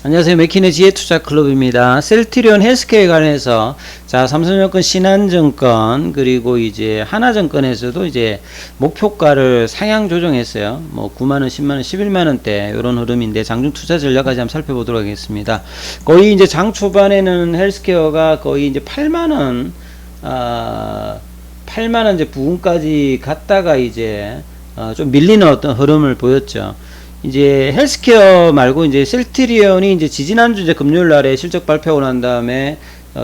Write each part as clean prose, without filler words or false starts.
안녕하세요. 맥키네 지혜투자클럽입니다. 셀트리온 헬스케어에 관해서 자, 삼성증권, 신한증권 그리고 이제 하나증권에서도 이제 목표가를 상향 조정했어요. 뭐 9만원, 10만원, 11만원대 이런 흐름인데 장중 투자 전략까지 한번 살펴보도록 하겠습니다. 거의 이제 장 초반에는 헬스케어가 거의 이제 8만원 8만원 이제 부근까지 갔다가 이제 좀 밀리는 어떤 흐름을 보였죠. 이제 헬스케어 말고 이제 셀트리온이 이제 지지난주 이제 금요일 날에 실적 발표하고 난 다음에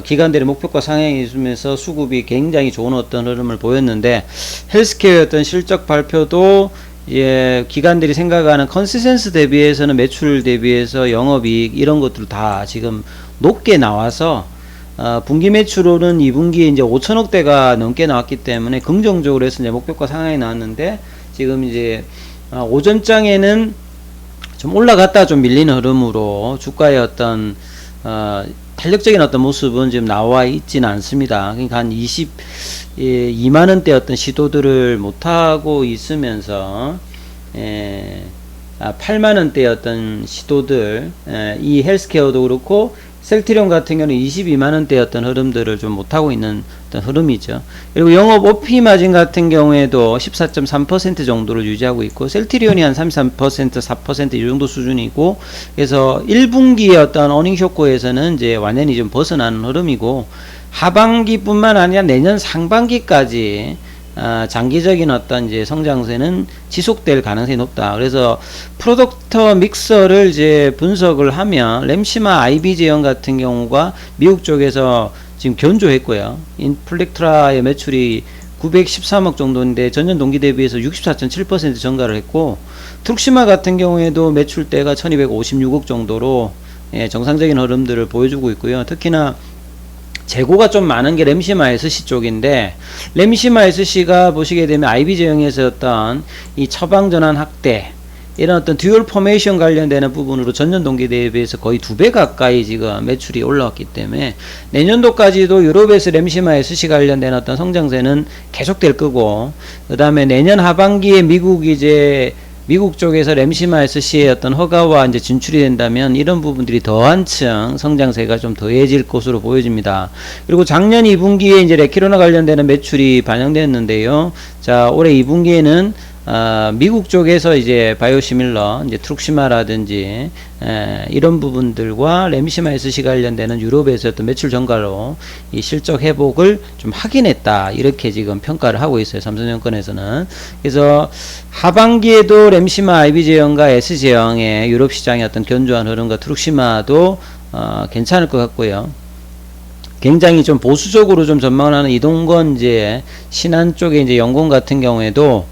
기관들의 목표가 상향이 있으면서 수급이 굉장히 좋은 어떤 흐름을 보였는데, 헬스케어의 어떤 실적 발표도 예, 기관들이 생각하는 컨센서스 대비해서는 매출 대비해서 영업이익 이런 것들 다 지금 높게 나와서 분기 매출로는 2분기에 이제 5천억대가 넘게 나왔기 때문에 긍정적으로 해서 이제 목표가 상향이 나왔는데, 지금 이제 오전장에는 좀 올라갔다 좀 밀리는 흐름으로 주가의 어떤 탄력적인 어떤 모습은 지금 나와 있지는 않습니다. 그러니까 한 22만원대 어떤 시도들을 못하고 있으면서 8만원대 어떤 시도들, 이 헬스케어도 그렇고 셀트리온 같은 경우는 22만원대 어떤 흐름들을 좀 못하고 있는 어떤 흐름이죠. 그리고 영업 OP 마진 같은 경우에도 14.3% 정도를 유지하고 있고, 셀트리온이 한 33%, 4% 이 정도 수준이고, 그래서 1분기의 어떤 어닝 쇼크에서는 이제 완전히 좀 벗어나는 흐름이고, 하반기뿐만 아니라 내년 상반기까지 장기적인 어떤 이제 성장세는 지속될 가능성이 높다. 그래서 프로덕터 믹서를 이제 분석을 하면 램시마 IB 제형 같은 경우가 미국 쪽에서 지금 견조했고요. 인플렉트라의 매출이 913억 정도인데 전년 동기 대비해서 64.7% 증가를 했고, 트룩시마 같은 경우에도 매출대가 1256억 정도로 정상적인 흐름들을 보여주고 있고요. 특히나 재고가 좀 많은 게 램시마 SC 쪽인데, 램시마 SC가 보시게 되면 IB 제형에서 어떤 이 처방전환 확대, 이런 어떤 듀얼 포메이션 관련되는 부분으로 전년 동기 대비해서 거의 2배 가까이 지금 매출이 올라왔기 때문에 내년도까지도 유럽에서 램시마 SC 관련된 어떤 성장세는 계속될 거고, 그 다음에 내년 하반기에 미국 쪽에서 램시마 SC의 어떤 허가와 이제 진출이 된다면 이런 부분들이 더 한층 성장세가 좀 더해질 것으로 보여집니다. 그리고 작년 2분기에 이제 레키로나 관련되는 매출이 반영됐는데요. 자, 올해 2분기에는 미국 쪽에서 이제 바이오시밀러, 이제 트룩시마라든지 이런 부분들과 램시마 SC 관련되는 유럽에서 어떤 매출 증가로 이 실적 회복을 좀 확인했다, 이렇게 지금 평가를 하고 있어요, 삼성증권에서는. 그래서 하반기에도 램시마 IB 제형과 S 제형의 유럽 시장의 어떤 견조한 흐름과 트룩시마도 괜찮을 것 같고요. 굉장히 좀 보수적으로 좀 전망하는 이동건 이제 신한 쪽의 이제 연공 같은 경우에도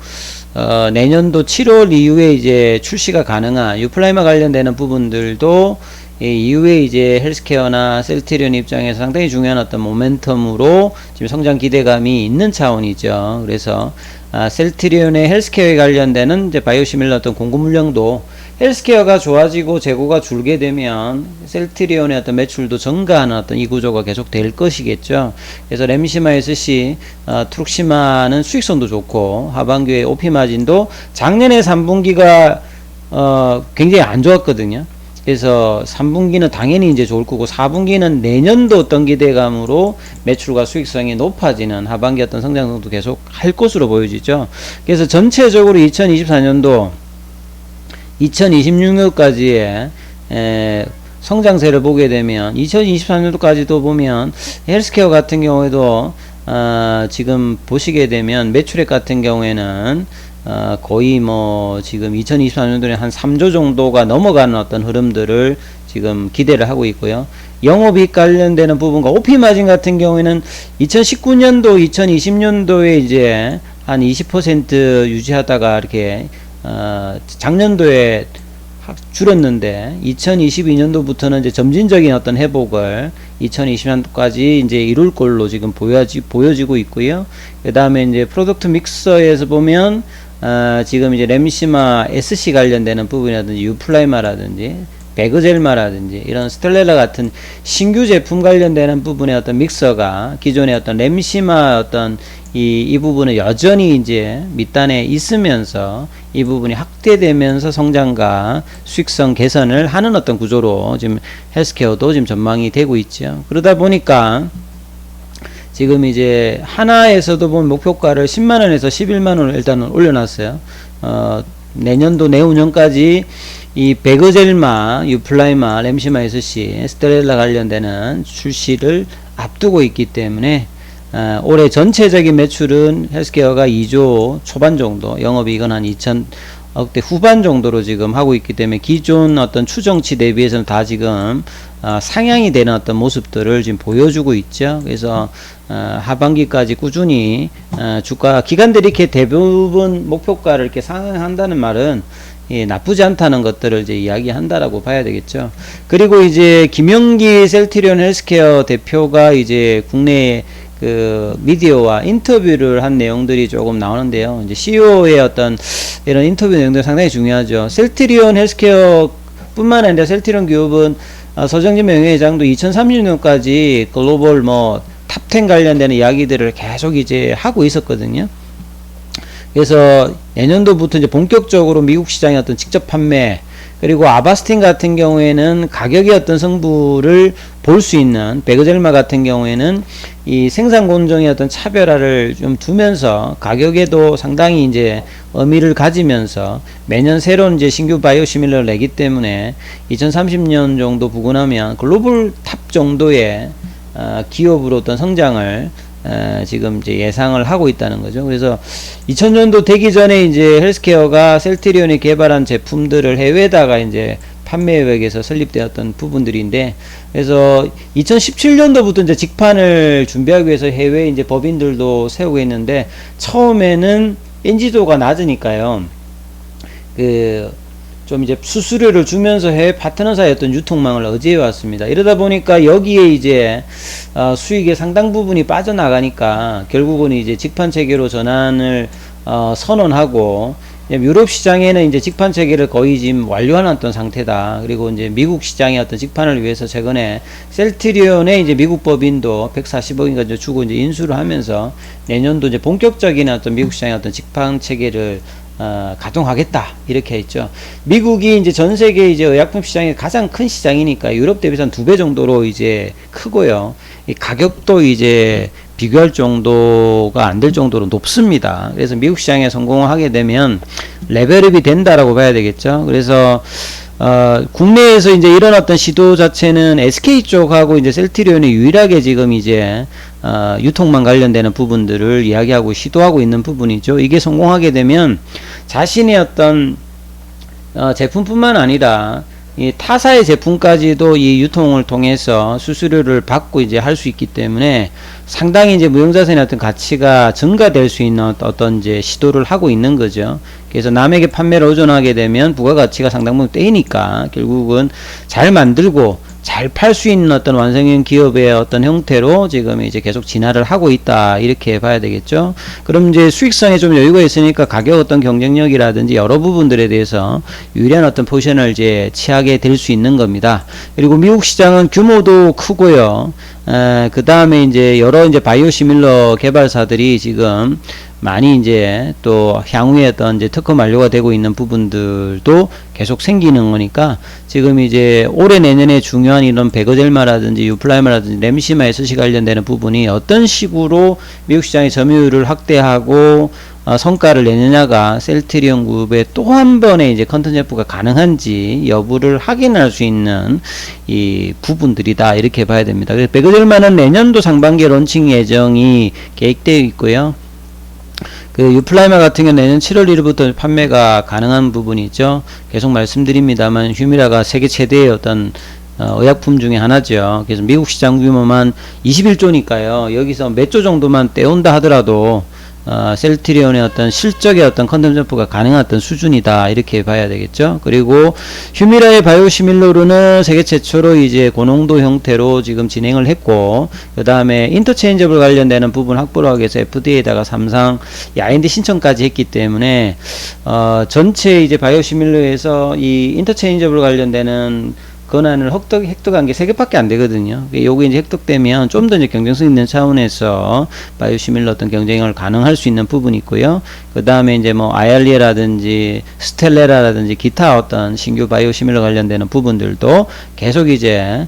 내년도 7월 이후에 이제 출시가 가능한 유플라이마 관련되는 부분들도 이후에 이제 헬스케어나 셀트리온 입장에서 상당히 중요한 어떤 모멘텀으로 지금 성장 기대감이 있는 차원이죠. 그래서 셀트리온의 헬스케어에 관련되는 이제 바이오시밀러 어떤 공급 물량도, 헬스케어가 좋아지고 재고가 줄게 되면 셀트리온의 어떤 매출도 증가하는 어떤 이 구조가 계속 될 것이겠죠. 그래서 램시마 SC, 트룩시마는 수익성도 좋고 하반기에 OP 마진도 작년에 3분기가 굉장히 안 좋았거든요. 그래서 3분기는 당연히 이제 좋을 거고, 4분기는 내년도 어떤 기대감으로 매출과 수익성이 높아지는 하반기 어떤 성장성도 계속 할 것으로 보여지죠. 그래서 전체적으로 2024년도 2026년까지의 성장세를 보게 되면 2023년도까지도 보면 헬스케어 같은 경우에도 지금 보시게 되면 매출액 같은 경우에는 거의 뭐 지금 2023년도에 한 3조 정도가 넘어가는 어떤 흐름들을 지금 기대를 하고 있고요. 영업이익 관련되는 부분과 OP 마진 같은 경우에는 2019년도, 2020년도에 이제 한 20% 유지하다가 이렇게 작년도에 줄었는데 2022년도부터는 이제 점진적인 어떤 회복을 2020년도까지 이제 이룰 걸로 지금 보여지고 있고요. 그 다음에 이제 프로덕트 믹서에서 보면 지금 이제 램시마 SC 관련되는 부분이라든지 유플라이마라든지 베그젤마라든지 이런 스텔레라 같은 신규 제품 관련되는 부분의 어떤 믹서가 기존의 어떤 램시마 어떤 이 부분은 여전히 이제 밑단에 있으면서 이 부분이 확대되면서 성장과 수익성 개선을 하는 어떤 구조로 지금 헬스케어도 지금 전망이 되고 있죠. 그러다 보니까 지금 이제 하나에서도 보면 목표가를 10만원에서 11만원을 일단은 올려놨어요. 내년도 내후년까지 이 베그젤마, 유플라이마, 램시마 SC, 스테렐라 관련되는 출시를 앞두고 있기 때문에 올해 전체적인 매출은 헬스케어가 2조 초반 정도, 영업이익은 한 2천억대 후반 정도로 지금 하고 있기 때문에 기존 어떤 추정치 대비해서는 다 지금 상향이 되는 어떤 모습들을 지금 보여주고 있죠. 그래서 하반기까지 꾸준히 주가 기관들이 이렇게 대부분 목표가를 이렇게 상향한다는 말은 나쁘지 않다는 것들을 이제 이야기한다라고 봐야 되겠죠. 그리고 이제 김영기 셀트리온 헬스케어 대표가 이제 국내 그 미디어와 인터뷰를 한 내용들이 조금 나오는데요. 이제 CEO의 어떤 이런 인터뷰 내용들 상당히 중요하죠. 셀트리온 헬스케어 뿐만 아니라 셀트리온 기업은 서정진 명예회장도 2030년까지 글로벌 탑10 관련되는 이야기들을 계속 이제 하고 있었거든요. 그래서 내년도부터 이제 본격적으로 미국 시장의 어떤 직접 판매, 그리고 아바스틴 같은 경우에는 가격의 어떤 승부를 볼 수 있는, 베그젤마 같은 경우에는 이 생산 공정의 어떤 차별화를 좀 두면서 가격에도 상당히 이제 의미를 가지면서 매년 새로운 이제 신규 바이오시밀러를 내기 때문에 2030년 정도 부근하면 글로벌 탑 정도의 기업으로 어떤 성장을 지금 이제 예상을 하고 있다는 거죠. 그래서 2000년도 되기 전에 이제 헬스케어가 셀트리온이 개발한 제품들을 해외에다가 이제 판매액에서 설립되었던 부분들인데, 그래서 2017년도부터 이제 직판을 준비하기 위해서 해외에 이제 법인들도 세우고 있는데, 처음에는 인지도가 낮으니까요. 좀 이제 수수료를 주면서 해외 파트너사의 어떤 유통망을 의지해 왔습니다. 이러다 보니까 여기에 이제 수익의 상당 부분이 빠져나가니까 결국은 이제 직판 체계로 전환을 선언하고, 유럽 시장에는 이제 직판 체계를 거의 지금 완료한 어떤 상태다. 그리고 이제 미국 시장의 어떤 직판을 위해서 최근에 셀트리온의 이제 미국 법인도 140억인가 주고 이제 인수를 하면서 내년도 이제 본격적인 어떤 미국 시장의 어떤 직판 체계를 가동하겠다 이렇게 했죠. 미국이 이제 전 세계 이제 의약품 시장의 가장 큰 시장이니까 유럽 대비해서 한 2배 정도로 이제 크고요. 이 가격도 이제 비교할 정도가 안 될 정도로 높습니다. 그래서 미국 시장에 성공하게 되면 레벨업이 된다라고 봐야 되겠죠. 그래서 국내에서 이제 이런 어떤 시도 자체는 SK 쪽하고 이제 셀트리온이 유일하게 지금 이제 유통망 관련되는 부분들을 이야기하고 시도하고 있는 부분이죠. 이게 성공하게 되면 자신의 어떤 제품뿐만 아니라 이 타사의 제품까지도 이 유통을 통해서 수수료를 받고 이제 할 수 있기 때문에 상당히 이제 무형자산의 어떤 가치가 증가될 수 있는 어떤 이제 시도를 하고 있는 거죠. 그래서 남에게 판매를 의존하게 되면 부가가치가 상당 부분 떼이니까 결국은 잘 만들고 잘 팔 수 있는 어떤 완성형 기업의 어떤 형태로 지금 이제 계속 진화를 하고 있다 이렇게 봐야 되겠죠. 그럼 이제 수익성에 좀 여유가 있으니까 가격 어떤 경쟁력이라든지 여러 부분들에 대해서 유리한 어떤 포지션을 이제 취하게 될 수 있는 겁니다. 그리고 미국 시장은 규모도 크고요. 그 다음에 이제 여러 이제 바이오시밀러 개발사들이 지금 많이 이제 또 향후에 어떤 이제 특허 만료가 되고 있는 부분들도 계속 생기는 거니까 지금 이제 올해 내년에 중요한 이런 베거델마라든지 유플라이마라든지 램시마 SC 관련되는 부분이 어떤 식으로 미국 시장의 점유율을 확대하고 성과를 내느냐가 셀트리온 그룹의 또 한 번의 이제 컨텐츠 F가 가능한지 여부를 확인할 수 있는 이 부분들이다 이렇게 봐야 됩니다. 그래서 베거델마는 내년도 상반기에 론칭 예정이 계획되어 있고요. 그 유플라이마 같은 경우는 내년 7월 1일부터 판매가 가능한 부분이죠. 계속 말씀드립니다만 휴미라가 세계 최대의 어떤 의약품 중에 하나죠. 그래서 미국 시장 규모만 21조니까요. 여기서 몇 조 정도만 떼온다 하더라도 셀트리온의 어떤 실적의 어떤 컨텐츠 점프가 가능한 어떤 수준이다 이렇게 봐야 되겠죠. 그리고 휴미라의 바이오시밀러로는 세계 최초로 이제 고농도 형태로 지금 진행을 했고, 그 다음에 인터체인저블 관련되는 부분 확보를 하기 위해서 FDA에다가 삼상 IND 신청까지 했기 때문에 전체 이제 바이오시밀러에서 이 인터체인저블 관련되는 권한을 획득한 게 3개밖에 안 되거든요. 요게 이제 획득되면 좀 더 이제 경쟁성 있는 차원에서 바이오시밀러 어떤 경쟁을 가능할 수 있는 부분이 있고요. 그 다음에 이제 뭐 아이알리에라든지 스텔레라라든지 기타 어떤 신규 바이오시밀러 관련되는 부분들도 계속 이제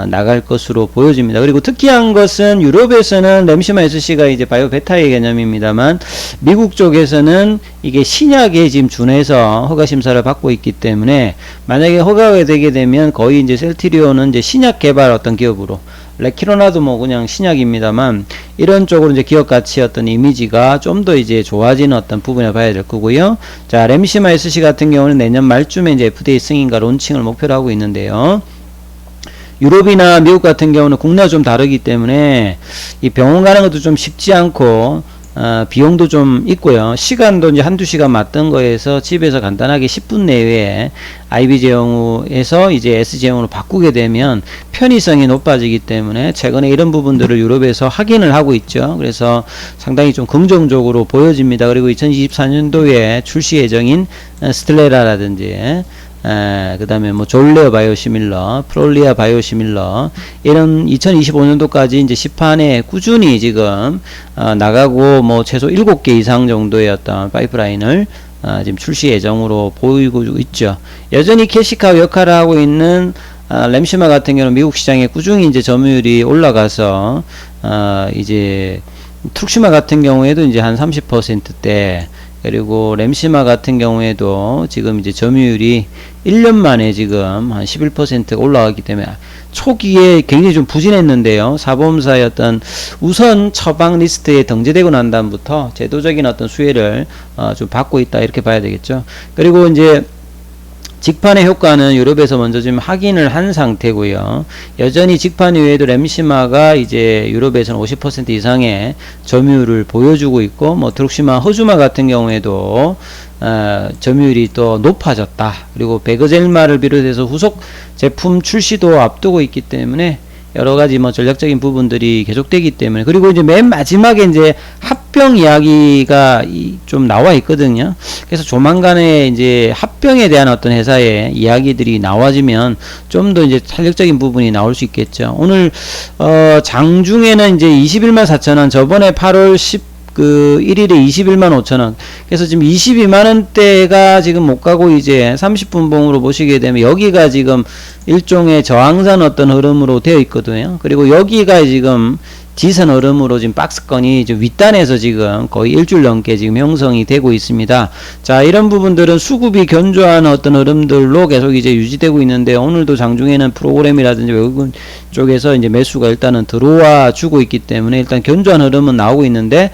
나갈 것으로 보여집니다. 그리고 특이한 것은 유럽에서는 램시마 SC가 이제 바이오 베타의 개념입니다만 미국 쪽에서는 이게 신약에 지금 준해서 허가 심사를 받고 있기 때문에 만약에 허가가 되게 되면 거의 이제 셀트리온은 이제 신약 개발 어떤 기업으로, 레키로나도 뭐 그냥 신약입니다만 이런 쪽으로 이제 기업 가치 어떤 이미지가 좀 더 이제 좋아지는 어떤 부분을 봐야 될 거고요. 자, 램시마 SC 같은 경우는 내년 말쯤에 이제 FDA 승인과 론칭을 목표로 하고 있는데요. 유럽이나 미국 같은 경우는 국내와 좀 다르기 때문에 이 병원 가는 것도 좀 쉽지 않고 비용도 좀 있고요. 시간도 이제 한두 시간 맞던 거에서 집에서 간단하게 10분 내외에 IV 제형에서 이제 S 제형으로 바꾸게 되면 편의성이 높아지기 때문에 최근에 이런 부분들을 유럽에서 확인을 하고 있죠. 그래서 상당히 좀 긍정적으로 보여집니다. 그리고 2024년도에 출시 예정인 스텔레라라든지 그 다음에 뭐 졸레어 바이오시밀러, 프롤리아 바이오시밀러 이런 2025년도까지 이제 시판에 꾸준히 지금 나가고 뭐 최소 7개 이상 정도의 어떤 파이프라인을 지금 출시 예정으로 보이고 있죠. 여전히 캐시카우 역할을 하고 있는 램시마 같은 경우는 미국 시장에 꾸준히 이제 점유율이 올라가서 이제 트룩시마 같은 경우에도 이제 한 30%대, 그리고 램시마 같은 경우에도 지금 이제 점유율이 1년 만에 지금 한 11%가 올라가기 때문에 초기에 굉장히 좀 부진했는데요. 사보험사의 어떤 우선 처방 리스트에 등재되고 난 다음부터 제도적인 어떤 수혜를 좀 받고 있다, 이렇게 봐야 되겠죠. 그리고 이제 직판의 효과는 유럽에서 먼저 지금 확인을 한 상태고요. 여전히 직판 이외에도 램시마가 이제 유럽에서는 50% 이상의 점유율을 보여주고 있고, 뭐 트룩시마, 허주마 같은 경우에도 점유율이 또 높아졌다. 그리고 베거젤마를 비롯해서 후속 제품 출시도 앞두고 있기 때문에 여러 가지 뭐 전략적인 부분들이 계속되기 때문에, 그리고 이제 맨 마지막에 이제 합병 이야기가 좀 나와 있거든요. 그래서 조만간에 이제 합병에 대한 어떤 회사의 이야기들이 나와지면 좀 더 이제 탄력적인 부분이 나올 수 있겠죠. 오늘 장중에는 이제 21만 4천원, 저번에 8월 1일에 21만 5천원. 그래서 지금 22만원대가 지금 못 가고 이제 30분 봉으로 보시게 되면 여기가 지금 일종의 저항선 어떤 흐름으로 되어 있거든요. 그리고 여기가 지금 지선 흐름으로 지금 박스권이 지금 윗단에서 지금 거의 일주일 넘게 지금 형성이 되고 있습니다. 자, 이런 부분들은 수급이 견조한 어떤 흐름들로 계속 이제 유지되고 있는데, 오늘도 장중에는 프로그램이라든지 외국인 쪽에서 이제 매수가 일단은 들어와 주고 있기 때문에 일단 견조한 흐름은 나오고 있는데,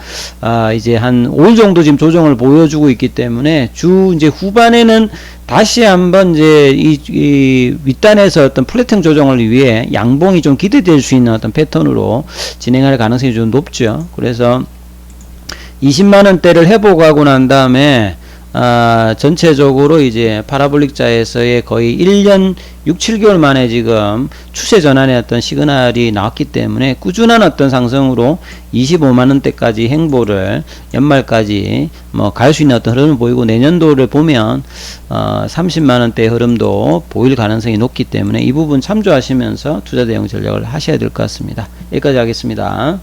이제 한 5일 정도 지금 조정을 보여주고 있기 때문에 주 이제 후반에는 다시 한번 이제 이 윗단에서 어떤 플래팅 조정을 위해 양봉이 좀 기대될 수 있는 어떤 패턴으로 진행할 가능성이 좀 높죠. 그래서 20만원대를 회복하고 난 다음에 전체적으로 이제 파라볼릭자에서의 거의 1년 6, 7개월 만에 지금 추세 전환의 어떤 시그널이 나왔기 때문에 꾸준한 어떤 상승으로 25만원대까지 행보를 연말까지 뭐 갈 수 있는 어떤 흐름을 보이고, 내년도를 보면 30만원대 흐름도 보일 가능성이 높기 때문에 이 부분 참조하시면서 투자 대응 전략을 하셔야 될 것 같습니다. 여기까지 하겠습니다.